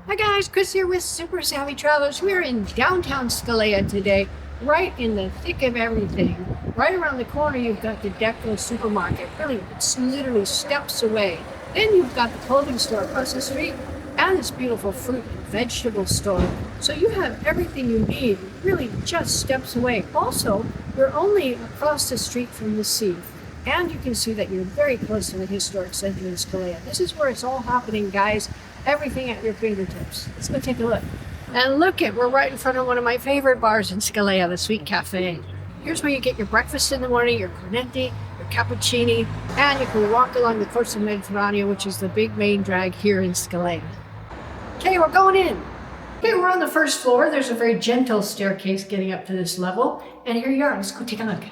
Hi guys, Chris here with Super Savvy Travelers. We're in downtown Scalea today, right in the thick of everything. Right around the corner you've got the Deco supermarket. Really, it's literally steps away. Then you've got the clothing store across the street and this beautiful fruit and vegetable store. So you have everything you need, really just steps away. Also, you're only across the street from the sea. And you can see that you're very close to the historic center in Scalea. This is where it's all happening, guys. Everything at your fingertips. Let's go take a look. And look we're right in front of one of my favorite bars in Scalea, the Sweet Cafe. Here's where you get your breakfast in the morning, your cornetti, your cappuccini, and you can walk along the Corso Mediterraneo, which is the big main drag here in Scalea. Okay, we're going in. Okay, we're on the first floor. There's a very gentle staircase getting up to this level. And here you are. Let's go take a look.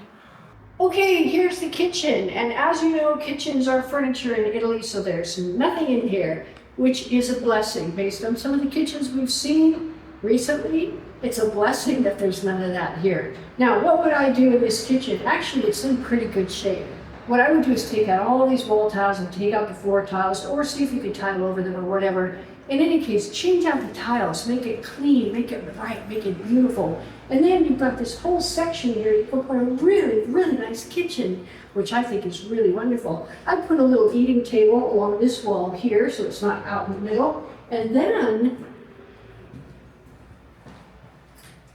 Okay, here's the kitchen. And as you know, kitchens are furniture in Italy, so there's nothing in here, which is a blessing. Based on some of the kitchens we've seen recently, it's a blessing that there's none of that here. Now, what would I do in this kitchen? Actually, it's in pretty good shape. What I would do is take out all of these wall tiles and take out the floor tiles, or see if you could tile over them or whatever. In any case, change out the tiles, make it clean, make it bright, make it beautiful. And then you've got this whole section here. You can put a really, really nice kitchen, which I think is really wonderful. I put a little eating table along this wall here, so it's not out in the middle. And then,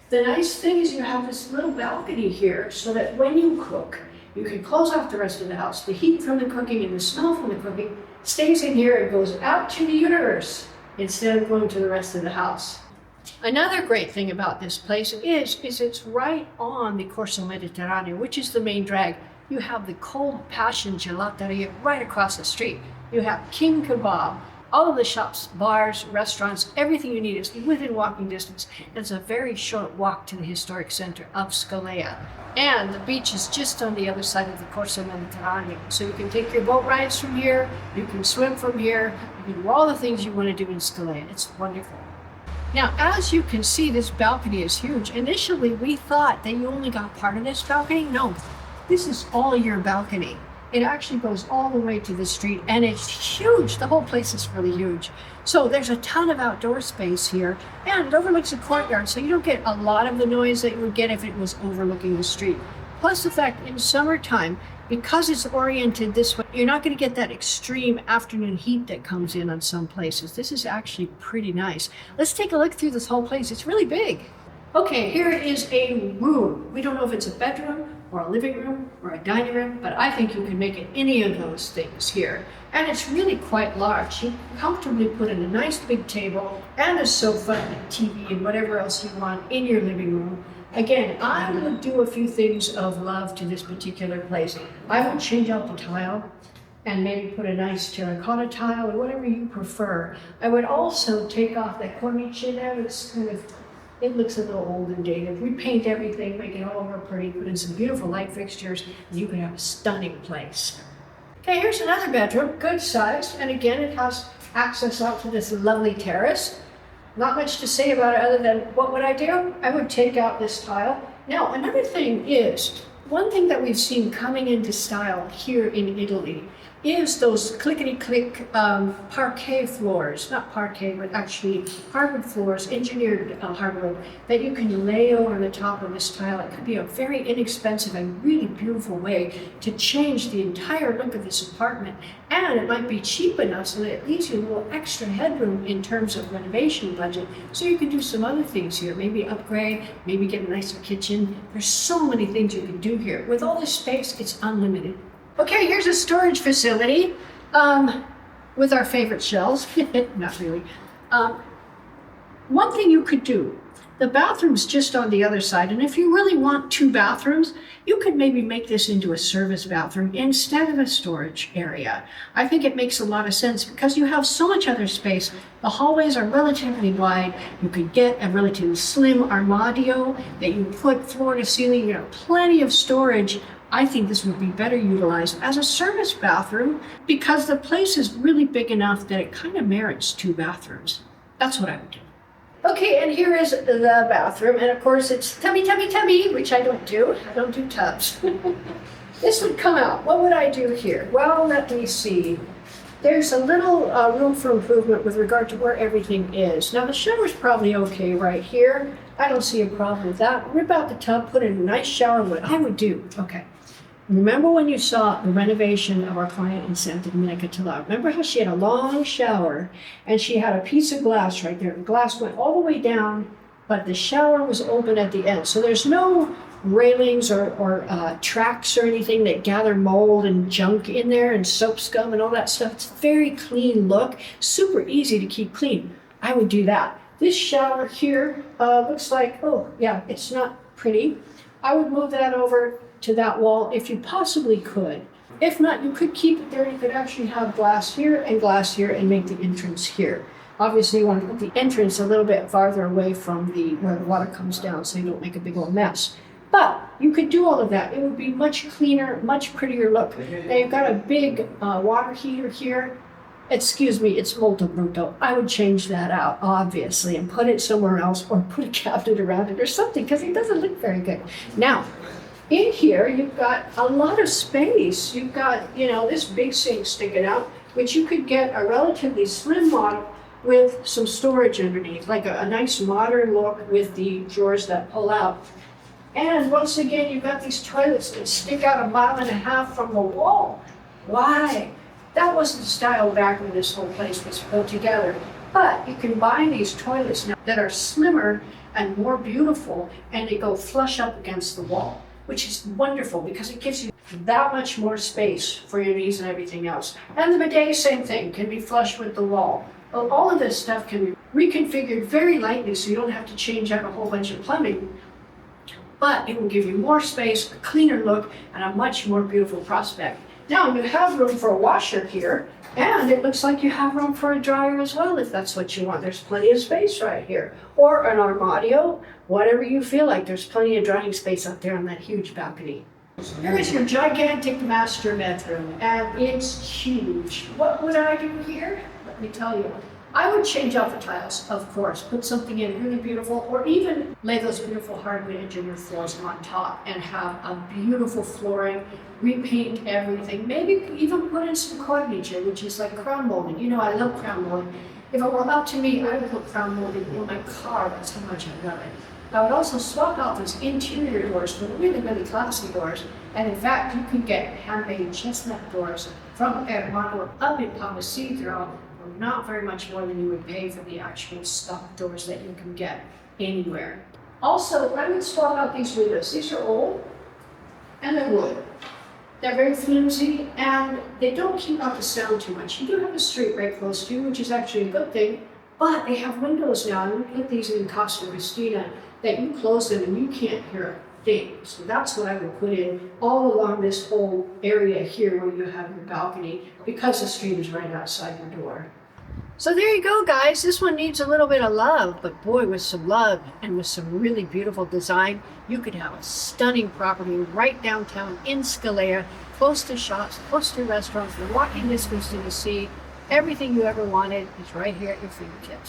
the nice thing is you have this little balcony here, so that when you cook, you can close off the rest of the house. The heat from the cooking and the smell from the cooking stays in here and goes out to the universe instead of going to the rest of the house. Another great thing about this place is it's right on the Corso Mediterraneo, which is the main drag. You have the Cold Passion Gelateria right across the street. You have King Kebab. All of the shops, bars, restaurants, everything you need is within walking distance. It's a very short walk to the historic center of Scalea. And the beach is just on the other side of the Corso Mediterraneo. So you can take your boat rides from here, you can swim from here, you can do all the things you want to do in Scalea. It's wonderful. Now, as you can see, this balcony is huge. Initially, we thought that you only got part of this balcony. No, this is all your balcony. It actually goes all the way to the street, and it's huge. The whole place is really huge. So there's a ton of outdoor space here, and it overlooks the courtyard, so you don't get a lot of the noise that you would get if it was overlooking the street. Plus the fact, in summertime, because it's oriented this way, you're not going to get that extreme afternoon heat that comes in on some places. This is actually pretty nice. Let's take a look through this whole place. It's really big. Okay, here is a room. We don't know if it's a bedroom or a living room or a dining room, but I think you can make it any of those things here. And it's really quite large. You can comfortably put in a nice big table and a sofa and TV and whatever else you want in your living room. Again, I would do a few things of love to this particular place. I would change out the tile and maybe put a nice terracotta tile or whatever you prefer. I would also take off that cornice there. It's kind of, it looks a little old and dated. We paint everything, make it all over pretty, put in some beautiful light fixtures, and you can have a stunning place. Okay, here's another bedroom, good size, and again, it has access out to this lovely terrace. Not much to say about it other than, what would I do? I would take out this tile. Now, another thing is, one thing that we've seen coming into style here in Italy is those clickety-click parquet floors, not parquet, but actually hardwood floors, engineered hardwood, that you can lay over the top of this tile. It could be a very inexpensive and really beautiful way to change the entire look of this apartment. And it might be cheap enough so that it leaves you a little extra headroom in terms of renovation budget, so you can do some other things here, maybe upgrade, maybe get a nicer kitchen. There's so many things you can do here. With all this space, it's unlimited. Okay, here's a storage facility with our favorite shelves. Not really. One thing you could do, the bathroom's just on the other side, and if you really want two bathrooms, you could maybe make this into a service bathroom instead of a storage area. I think it makes a lot of sense because you have so much other space. The hallways are relatively wide. You could get a relatively slim armadio that you put floor to ceiling. You have plenty of storage. I think this would be better utilized as a service bathroom because the place is really big enough that it kind of merits two bathrooms. That's what I would do. Okay, and here is the bathroom, and of course it's tubby, which I don't do. I don't do tubs. This would come out. What would I do here? Well, let me see. there's a little room for improvement with regard to where everything is. Now the shower's probably okay right here. I don't see a problem with that. Rip out the tub, put in a nice shower, what I would do. Okay. Remember when you saw the renovation of our client in Santa Domenica Tala? Remember how she had a long shower and she had a piece of glass right there. The glass went all the way down, but the shower was open at the end. So there's no railings or tracks or anything that gather mold and junk in there and soap scum and all that stuff. It's a very clean look, super easy to keep clean. I would do that. This shower here looks like, oh yeah, it's not pretty. I would move that over to that wall if you possibly could. If not, you could keep it there. You could actually have glass here and make the entrance here. Obviously, you want to put the entrance a little bit farther away from where the water comes down so you don't make a big old mess. But you could do all of that. It would be much cleaner, much prettier look. Now you've got a big water heater here. Excuse me, it's molto bruto. I would change that out, obviously, and put it somewhere else or put a cabinet around it or something because it doesn't look very good. Now, in here, you've got a lot of space. You've got, this big sink sticking out, which you could get a relatively slim model with some storage underneath, like a nice modern look with the drawers that pull out. And once again, you've got these toilets that stick out 1.5 miles from the wall. Why? That wasn't the style back when this whole place was put together. But you can buy these toilets now that are slimmer and more beautiful, and they go flush up against the wall, which is wonderful because it gives you that much more space for your knees and everything else. And the bidet, same thing, can be flush with the wall. Well, all of this stuff can be reconfigured very lightly so you don't have to change out a whole bunch of plumbing. But it will give you more space, a cleaner look, and a much more beautiful prospect. Now you have room for a washer here, and it looks like you have room for a dryer as well if that's what you want. There's plenty of space right here. Or an armadio, whatever you feel like. There's plenty of drying space up there on that huge balcony. Here is your gigantic master bedroom, and it's huge. What would I do here? Let me tell you. I would change out the tiles, of course, put something in really beautiful, or even lay those beautiful hardwood engineered floors on top and have a beautiful flooring, repaint everything, maybe even put in some cornice, which is like crown molding. I love crown molding. If it were up to me, I would put crown molding in my car. That's how much I love it. I would also swap out those interior doors for really, really classy doors. And in fact, you can get handmade chestnut doors from Hermano up in Palazzo, not very much more than you would pay for the actual stock doors that you can get anywhere. Also, I would swap out these windows. These are old and they're wood. They're very flimsy and they don't keep out the sound too much. You do have a street right close to you, which is actually a good thing, but they have windows now, and we put these in Costa Cristina that you close them and you can't hear a thing. So that's what I would put in all along this whole area here where you have your balcony, because the street is right outside your door. So there you go, guys. This one needs a little bit of love, but boy, with some love and with some really beautiful design, you could have a stunning property right downtown in Scalea, close to shops, close to restaurants, walking distance to the sea. Everything you ever wanted is right here at your fingertips.